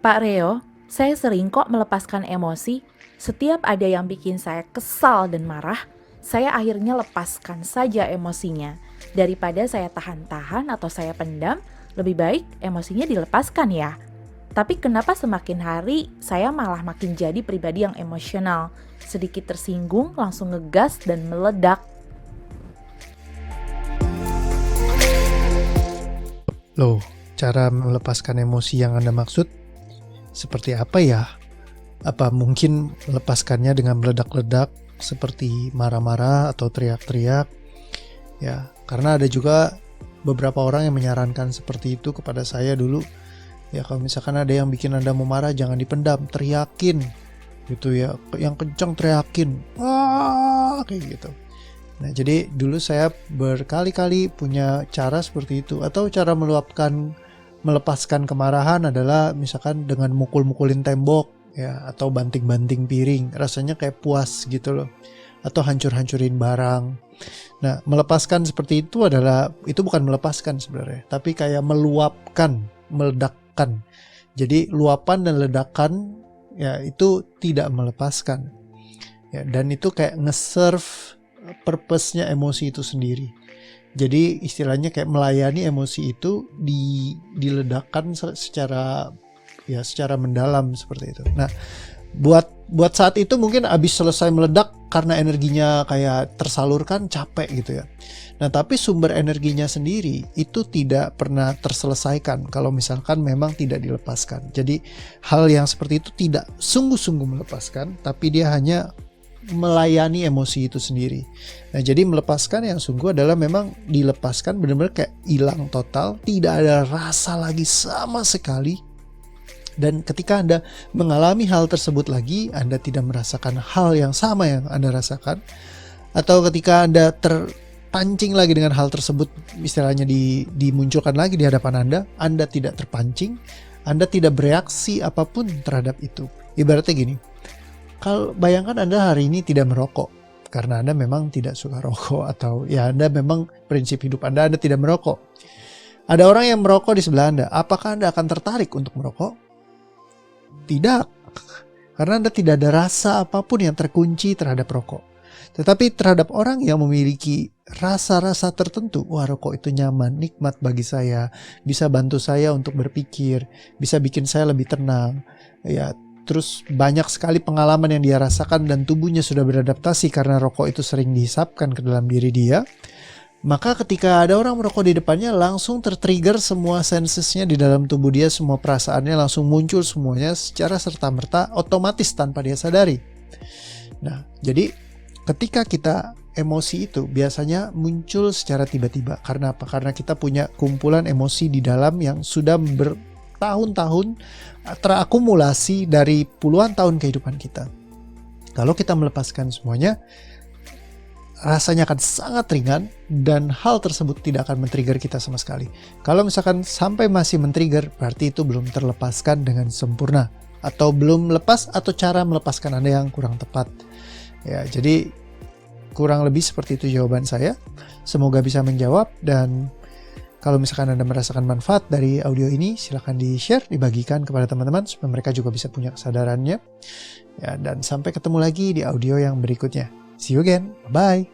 Pak Reo, saya sering kok melepaskan emosi. Setiap ada yang bikin saya kesal dan marah, saya akhirnya lepaskan saja emosinya. Daripada saya tahan-tahan atau saya pendam, lebih baik emosinya dilepaskan ya. Tapi kenapa semakin hari saya malah makin jadi pribadi yang emosional. Sedikit tersinggung langsung ngegas dan meledak. Loh, cara melepaskan emosi yang Anda maksud seperti apa ya? Apa mungkin melepaskannya dengan meledak-ledak seperti marah-marah atau teriak-teriak? Ya, karena ada juga beberapa orang yang menyarankan seperti itu kepada saya dulu. Ya, kalau misalkan ada yang bikin Anda mau marah, jangan dipendam, teriakin gitu ya. Yang kencang teriakin. Wah, kayak gitu. Nah, jadi dulu saya berkali-kali punya cara seperti itu. Atau cara melepaskan kemarahan adalah misalkan dengan mukul-mukulin tembok ya, atau banting-banting piring. Rasanya kayak puas gitu loh. Atau hancur-hancurin barang. Nah, melepaskan seperti itu bukan melepaskan sebenarnya, tapi kayak meluapkan, meledakkan. Jadi luapan dan ledakan ya itu tidak melepaskan. Ya, dan itu kayak nge-serve purpose-nya emosi itu sendiri. Jadi istilahnya kayak melayani emosi itu diledakkan secara mendalam seperti itu. Nah, buat saat itu mungkin abis selesai meledak karena energinya kayak tersalurkan, capek gitu ya. Nah, tapi sumber energinya sendiri itu tidak pernah terselesaikan kalau misalkan memang tidak dilepaskan. Jadi hal yang seperti itu tidak sungguh-sungguh melepaskan, tapi dia hanya melayani emosi itu sendiri. Nah, jadi melepaskan yang sungguh adalah memang dilepaskan benar-benar kayak hilang total, tidak ada rasa lagi sama sekali. Dan ketika Anda mengalami hal tersebut lagi, Anda tidak merasakan hal yang sama yang Anda rasakan. Atau ketika Anda terpancing lagi dengan hal tersebut, istilahnya dimunculkan lagi di hadapan Anda tidak terpancing, Anda tidak bereaksi apapun terhadap itu. Ibaratnya gini, kalau bayangkan Anda hari ini tidak merokok, karena Anda memang tidak suka rokok, atau ya Anda memang prinsip hidup Anda tidak merokok. Ada orang yang merokok di sebelah Anda, apakah Anda akan tertarik untuk merokok? Tidak, karena Anda tidak ada rasa apapun yang terkunci terhadap rokok. Tetapi terhadap orang yang memiliki rasa-rasa tertentu, wah rokok itu nyaman, nikmat bagi saya, bisa bantu saya untuk berpikir, bisa bikin saya lebih tenang, ya. Terus banyak sekali pengalaman yang dia rasakan dan tubuhnya sudah beradaptasi karena rokok itu sering dihisapkan ke dalam diri dia. Maka ketika ada orang merokok di depannya, langsung tertrigger semua sensesnya di dalam tubuh dia, semua perasaannya langsung muncul semuanya secara serta-merta, otomatis tanpa dia sadari. Nah, jadi ketika kita emosi itu biasanya muncul secara tiba-tiba. Karena apa? Karena kita punya kumpulan emosi di dalam yang sudah bertahun-tahun terakumulasi dari puluhan tahun kehidupan kita. Kalau kita melepaskan semuanya, rasanya akan sangat ringan dan hal tersebut tidak akan men-trigger kita sama sekali. Kalau misalkan sampai masih men-trigger, berarti itu belum terlepaskan dengan sempurna, atau belum lepas, atau cara melepaskan Anda yang kurang tepat. Ya, jadi kurang lebih seperti itu jawaban saya. Semoga bisa menjawab, dan kalau misalkan Anda merasakan manfaat dari audio ini, silakan di-share, dibagikan kepada teman-teman supaya mereka juga bisa punya kesadarannya. Ya, dan sampai ketemu lagi di audio yang berikutnya. See you again. Bye.